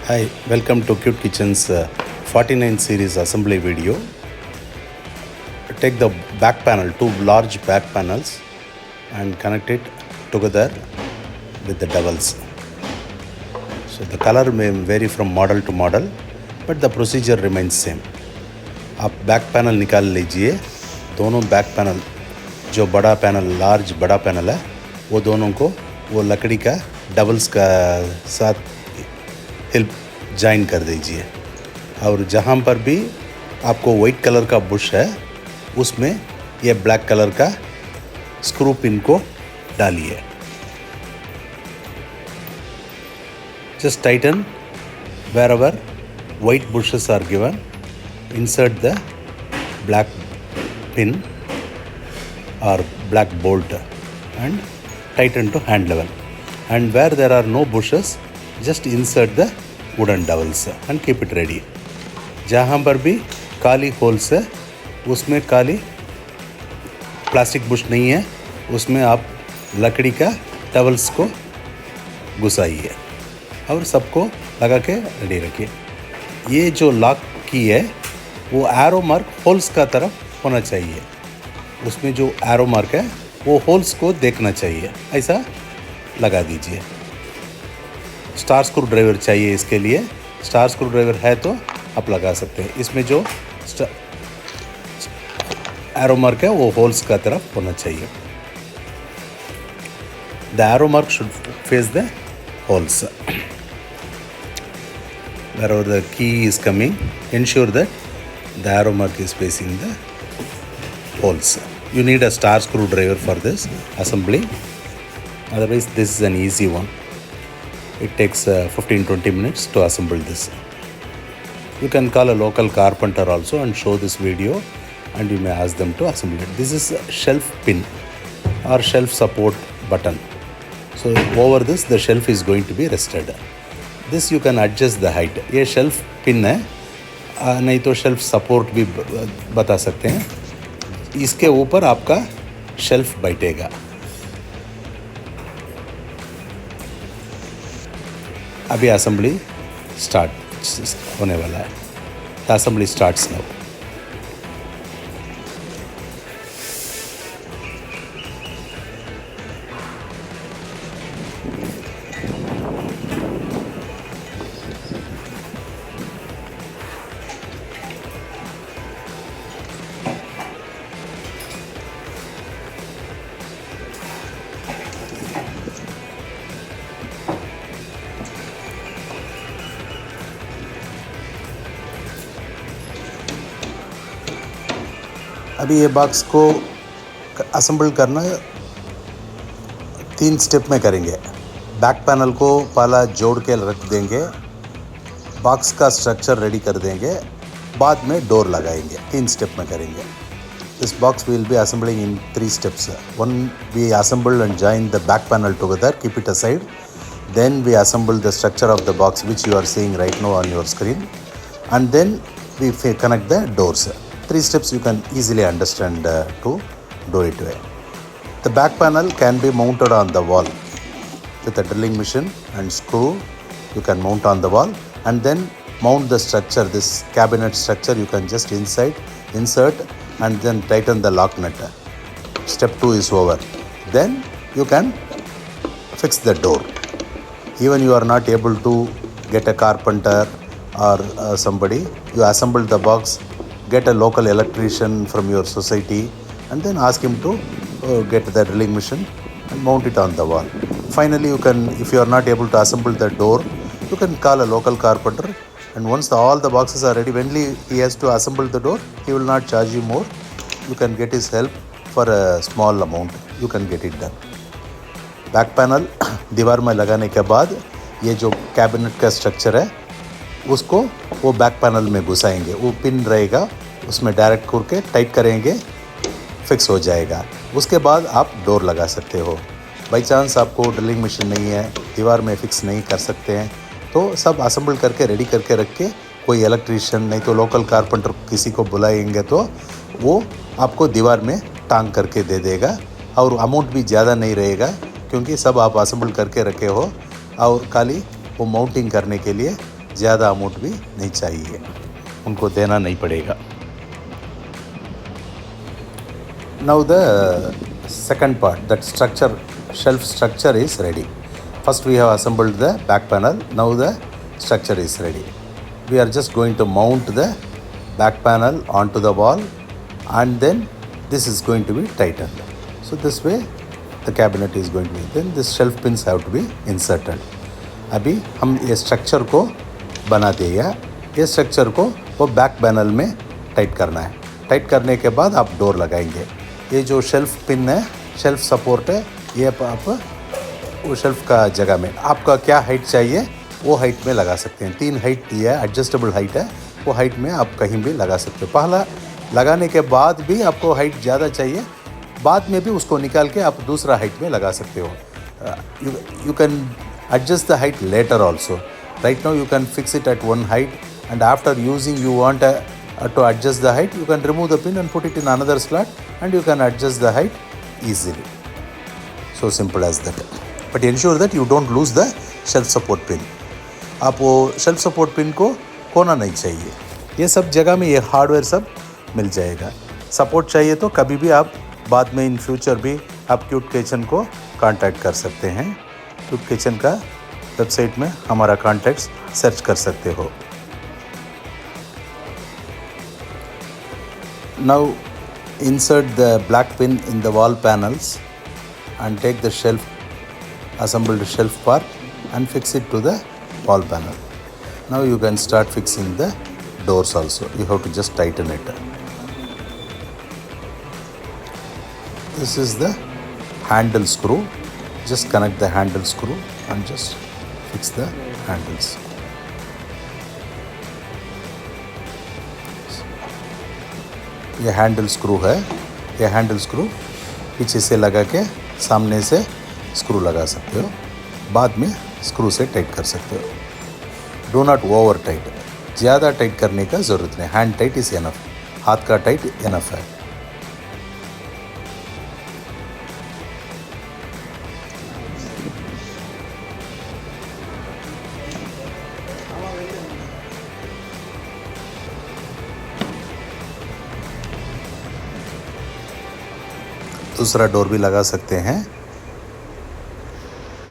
Hi, welcome to Cute Kitchen's 49 series assembly video. Take the back panel, two large back panels, and connect it together with the dowels. So the color may vary from model to model, but the procedure remains same. आप back panel निकाल लीजिए. दोनों back panel, जो बड़ा panel, large बड़ा panel है, वो दोनों को वो लकड़ी का डबल्स का साथ हेल्प जॉइन कर दीजिए. और जहाँ पर भी आपको वाइट कलर का बुश है, उसमें ये ब्लैक कलर का स्क्रू पिन को डालिए. Just Titan wherever white bushes are given. Insert the black pin or black bolt and tighten to hand level. And where there are no bushes, just insert the wooden dowels and keep it ready. जहाँ पर भी काली holes है, उसमें काली plastic Bush नहीं है, उसमें आप लकड़ी का डबल्स को घुसाइए और सबको लगा के रेडी रखिए. ये जो लॉक की है वो एरो मार्क होल्स का तरफ होना चाहिए. उसमें जो एरो मार्क है वो होल्स को देखना चाहिए, ऐसा लगा दीजिए. स्टार स्क्रू ड्राइवर चाहिए इसके लिए. स्टार स्क्रू ड्राइवर है तो आप लगा सकते हैं. इसमें जो एरो मार्क है वो होल्स का तरफ होना चाहिए. The arrow mark should face the holes. Wherever the key is coming, ensure that the arrow mark is facing the holes. You need a star screwdriver for this assembly. Otherwise, this is an easy one. It takes 15-20 minutes to assemble this. You can call a local carpenter also and show this video, and you may ask them to assemble it. This is a shelf pin or shelf support button. So over this the shelf is going to be rested. This you can adjust the height. ये shelf pin है, नहीं तो shelf support भी बता सकते हैं. इसके ऊपर आपका shelf बैठेगा. अभी assembly start होने वाला है. The assembly starts now. अभी ये बॉक्स को असेंबल करना 3 स्टेप में करेंगे. बैक पैनल को पहला जोड़ के रख देंगे, बॉक्स का स्ट्रक्चर रेडी कर देंगे, बाद में डोर लगाएंगे. 3 स्टेप में करेंगे. This box will be assembling in 3 steps. 1, we assemble and join the back panel together, keep it aside. Then we assemble the structure of the box which you are seeing right now on your screen, and then we connect the doors. 3 steps you can easily understand to do it way. The back panel can be mounted on the wall with a drilling machine and screw. You can mount on the wall and then mount the structure. This cabinet structure you can just insert and then tighten the lock nut. Step 2 is over. Then you can fix the door. Even you are not able to get a carpenter or somebody, you assemble the box, get a local electrician from your society, and then ask him to get the drilling machine and mount it on the wall. Finally, you can, if you are not able to assemble the door, you can call a local carpenter, and once all the boxes are ready, when he has to assemble the door, he will not charge you more. You can get his help for a small amount. You can get it done. Back panel दीवार में लगाने के बाद ये जो cabinet का structure है उसको वो बैक पैनल में घुसाएंगे. वो पिन रहेगा, उसमें डायरेक्ट करके टाइट करेंगे, फिक्स हो जाएगा. उसके बाद आप डोर लगा सकते हो. बाई चांस आपको ड्रिलिंग मशीन नहीं है, दीवार में फिक्स नहीं कर सकते हैं, तो सब असेंबल करके रेडी करके रख के कोई इलेक्ट्रीशियन नहीं तो लोकल कारपेंटर किसी को बुलाएंगे तो वो आपको दीवार में टांग करके दे देगा. और अमाउंट भी ज़्यादा नहीं रहेगा क्योंकि सब आप असेंबल करके रखे हो और खाली वो माउंटिंग करने के लिए ज़्यादा अमाउंट भी नहीं चाहिए, उनको देना नहीं पड़ेगा. Now the second part, that structure, shelf structure is ready. First we have assembled the back panel. Now the structure is ready. We are just going to mount the back panel onto the wall, and then this is going to be tightened. So this way the cabinet is going to be, then this shelf pins have to be inserted. अभी हम ये structure को बना दिया. ये structure को वो back panel में टाइट करना है. टाइट करने के बाद आप डोर लगाएंगे. ये जो शेल्फ पिन है, शेल्फ सपोर्ट है, ये आप वो शेल्फ का जगह में आपका क्या हाइट चाहिए वो हाइट में लगा सकते हैं. 3 हाइट ये एडजस्टेबल हाइट है, वो हाइट में आप कहीं भी लगा सकते हो. पहला लगाने के बाद भी आपको हाइट ज़्यादा चाहिए, बाद में भी उसको निकाल के आप दूसरा हाइट में लगा सकते हो. You can adjust the height later also. Right now you can fix it at one height, and after using you want to adjust the height, you can remove the pin and put it in another slot, and you can adjust the height easily. So simple as that. But ensure that you don't lose the shelf support pin. आप वो shelf support pin को खोना नहीं चाहिए. ये सब जगह में ये हार्डवेयर सब मिल जाएगा. सपोर्ट चाहिए तो कभी भी आप बाद में इन फ्यूचर भी आप क्यूट किचन को कांटेक्ट कर सकते हैं. क्यूट किचन का वेबसाइट में हमारा कॉन्टैक्ट्स सर्च कर सकते हो. Now insert the black pin in the wall panels and take the shelf, assembled shelf part, and fix it to the wall panel. Now you can start fixing the doors also. You have to just tighten it. This is the handle screw. Just connect the handle screw and just fix the handles. ये handle screw है. ये handle screw पीछे से लगा के सामने से screw लगा सकते हो. बाद में स्क्रू से टाइट कर सकते हो. Do not over tight. ज़्यादा टाइट करने का ज़रूरत नहीं. Hand tight is enough. हाथ का टाइट एनफ है. दूसरा डोर भी लगा सकते हैं.